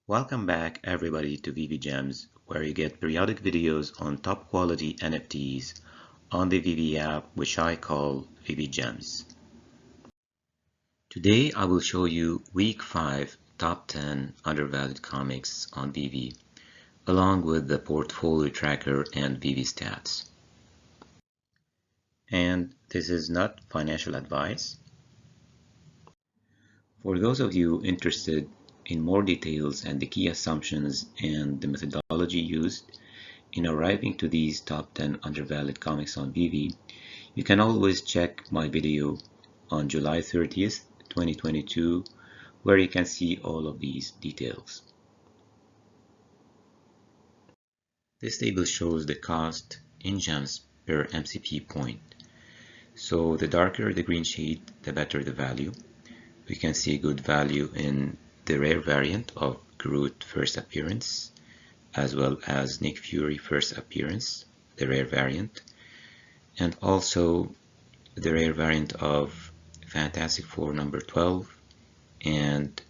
Welcome back everybody to Veve Gems, where you get periodic videos on top quality NFTs on the Veve app, which I call Veve Gems. Today I will show you week 5 top 10 undervalued comics on Veve, along with the portfolio tracker and Veve stats. And this is not financial advice. For those of you interested in more details and the key assumptions and the methodology used in arriving to these top 10 undervalued comics on Veve, you can always check my video on July 30th, 2022, where you can see all of these details. This table shows the cost in gems per MCP point. So the darker the green shade, the better the value. We can see good value in the rare variant of Groot first appearance, as well as Nick Fury first appearance, the rare variant, and also the rare variant of Fantastic Four number 12 and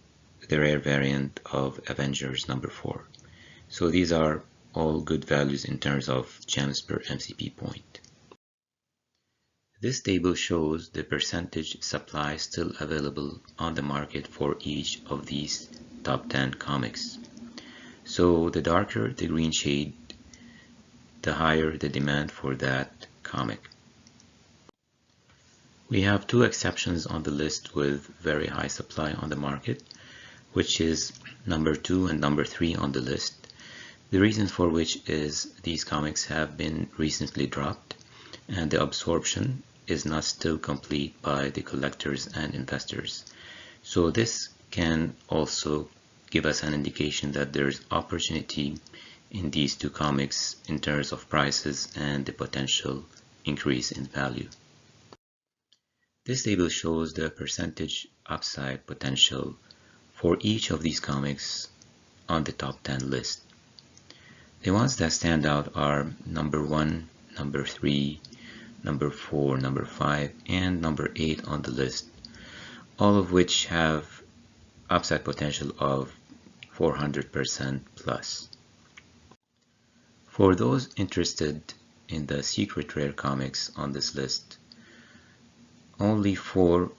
the rare variant of Avengers number 4. So these are all good values in terms of gems per MCP point. This table shows the percentage supply still available on the market for each of these top 10 comics. So the darker the green shade, the higher the demand for that comic. We have two exceptions on the list with very high supply on the market, which is number 2 and number 3 on the list. The reason for which is these comics have been recently dropped and the absorption is not still complete by the collectors and investors. So this can also give us an indication that there's opportunity in these two comics in terms of prices and the potential increase in value. This table shows the percentage upside potential for each of these comics on the top 10 list. The ones that stand out are number 1, number 3, number 4, number 5, and number 8 on the list, all of which have upside potential of 400% plus. For those interested in the secret rare comics on this list, only 4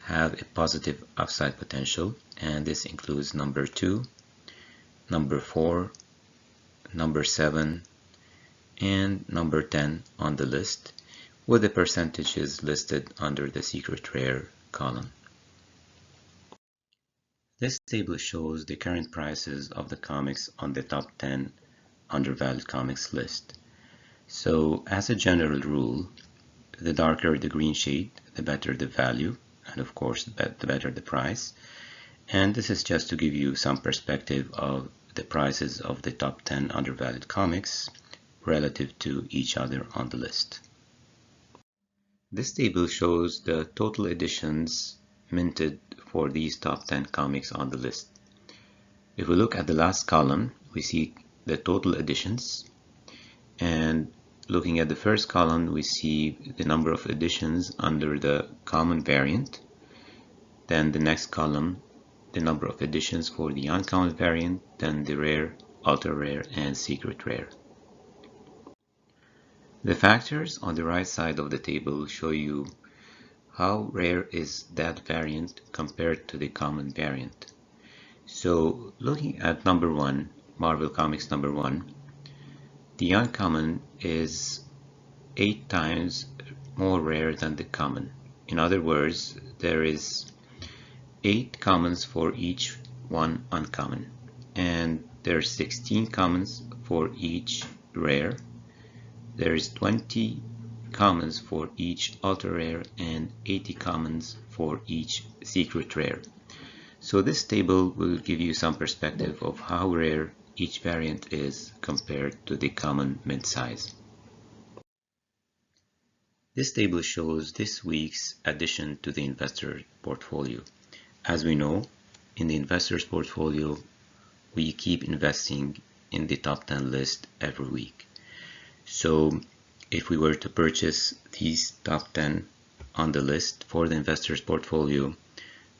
have a positive upside potential, and this includes number 2, number 4, number 7, and number 10 on the list, with the percentages listed under the secret rare column. This table shows the current prices of the comics on the top 10 undervalued comics list. So as a general rule, the darker the green shade, the better the value, and of course the better the price. And this is just to give you some perspective of the prices of the top 10 undervalued comics relative to each other on the list. This table shows the total editions minted for these top 10 comics on the list. If we look at the last column, we see the total editions, and looking at the first column, we see the number of editions under the common variant. Then the next column, the number of editions for the uncommon variant, then the rare, ultra rare, and secret rare. The factors on the right side of the table show you how rare is that variant compared to the common variant. So looking at number 1, Marvel Comics number 1, the uncommon is 8 times more rare than the common. In other words, there is 8 commons for each one uncommon, and there's 16 commons for each rare. There's 20 commons for each ultra rare and 80 commons for each secret rare. So this table will give you some perspective of how rare each variant is compared to the common mid-size. This table shows this week's addition to the investor portfolio. As we know, in the investor's portfolio, we keep investing in the top 10 list every week. So if we were to purchase these top 10 on the list for the investor's portfolio,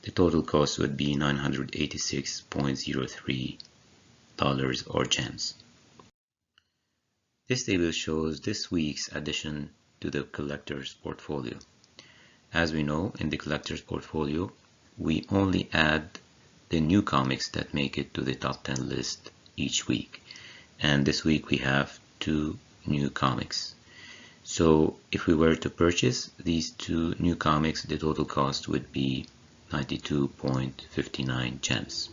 the total cost would be $986.03. dollars or gems. This table shows this week's addition to the collector's portfolio. As we know, in the collector's portfolio, we only add the new comics that make it to the top 10 list each week. And this week we have 2 new comics. So if we were to purchase these 2 new comics, the total cost would be 92.59 gems.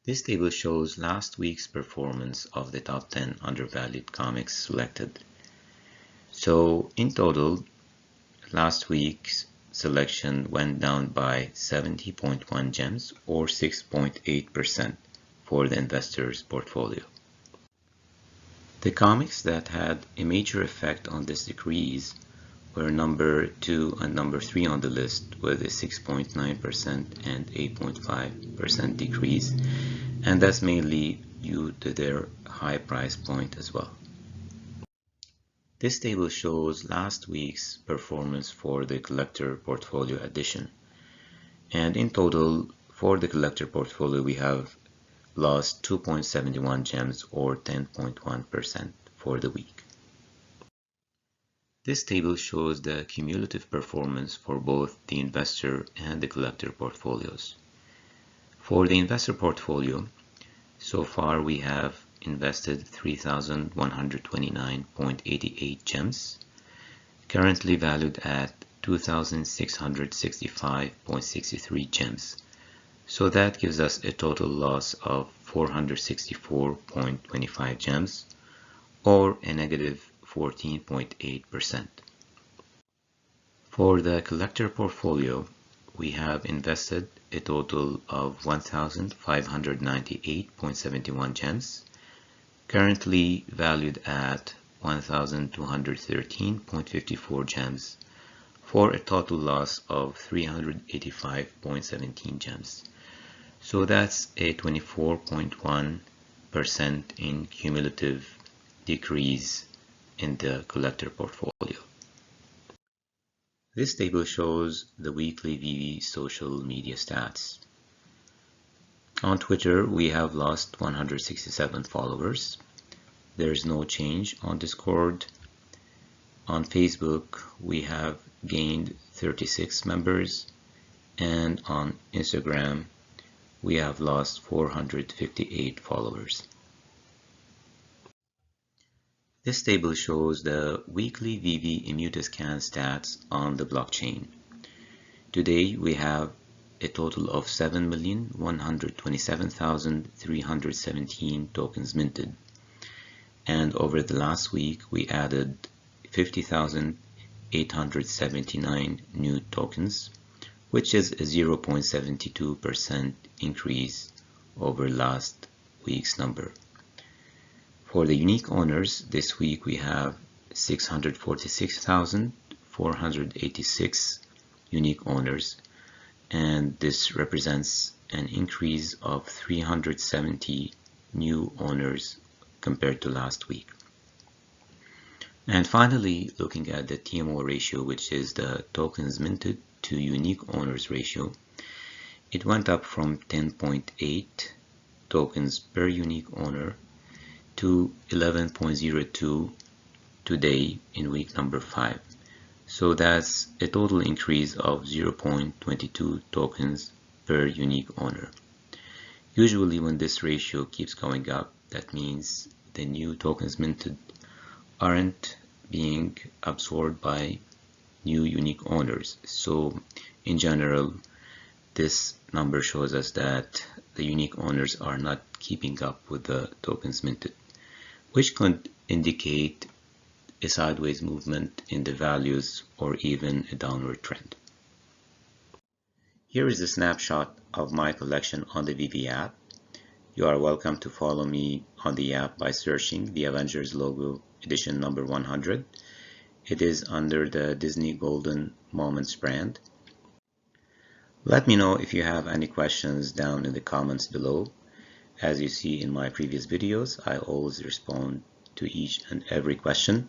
This table shows last week's performance of the top 10 undervalued comics selected. So in total, last week's selection went down by 70.1 gems or 6.8% for the investor's portfolio. The comics that had a major effect on this decrease were number 2 and number 3 on the list with a 6.9% and 8.5% decrease, and that's mainly due to their high price point as well. This table shows last week's performance for the collector portfolio addition. And in total, for the collector portfolio, we have lost 2.71 gems or 10.1% for the week. This table shows the cumulative performance for both the investor and the collector portfolios. For the investor portfolio, so far we have invested 3,129.88 gems, currently valued at 2,665.63 gems. So that gives us a total loss of 464.25 gems, or a negative 14.8%. For the collector portfolio, we have invested a total of 1,598.71 gems, currently valued at 1,213.54 gems, for a total loss of 385.17 gems. So that's a 24.1% in cumulative decrease in the collector portfolio. This table shows the weekly Veve social media stats. On Twitter, we have lost 167 followers. There's no change on Discord. On Facebook, we have gained 36 members. And on Instagram, we have lost 458 followers. This table shows the weekly Veve Immutascan stats on the blockchain. Today, we have a total of 7,127,317 tokens minted. And over the last week, we added 50,879 new tokens, which is a 0.72% increase over last week's number. For the unique owners, this week we have 646,486 unique owners, and this represents an increase of 370 new owners compared to last week. And finally, looking at the TMO ratio, which is the tokens minted to unique owners ratio, it went up from 10.8 tokens per unique owner to 11.02 today in week number 5. So that's a total increase of 0.22 tokens per unique owner. Usually when this ratio keeps going up, that means the new tokens minted aren't being absorbed by new unique owners. So in general, this number shows us that the unique owners are not keeping up with the tokens minted, which could indicate a sideways movement in the values or even a downward trend. Here is a snapshot of my collection on the Veve app. You are welcome to follow me on the app by searching the Avengers logo edition number 100. It is under the Disney Golden Moments brand. Let me know if you have any questions down in the comments below. As you see in my previous videos, I always respond to each and every question.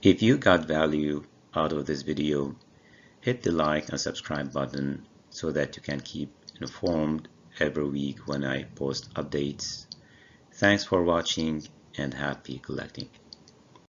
If you got value out of this video, hit the like and subscribe button so that you can keep informed every week when I post updates. Thanks for watching and happy collecting.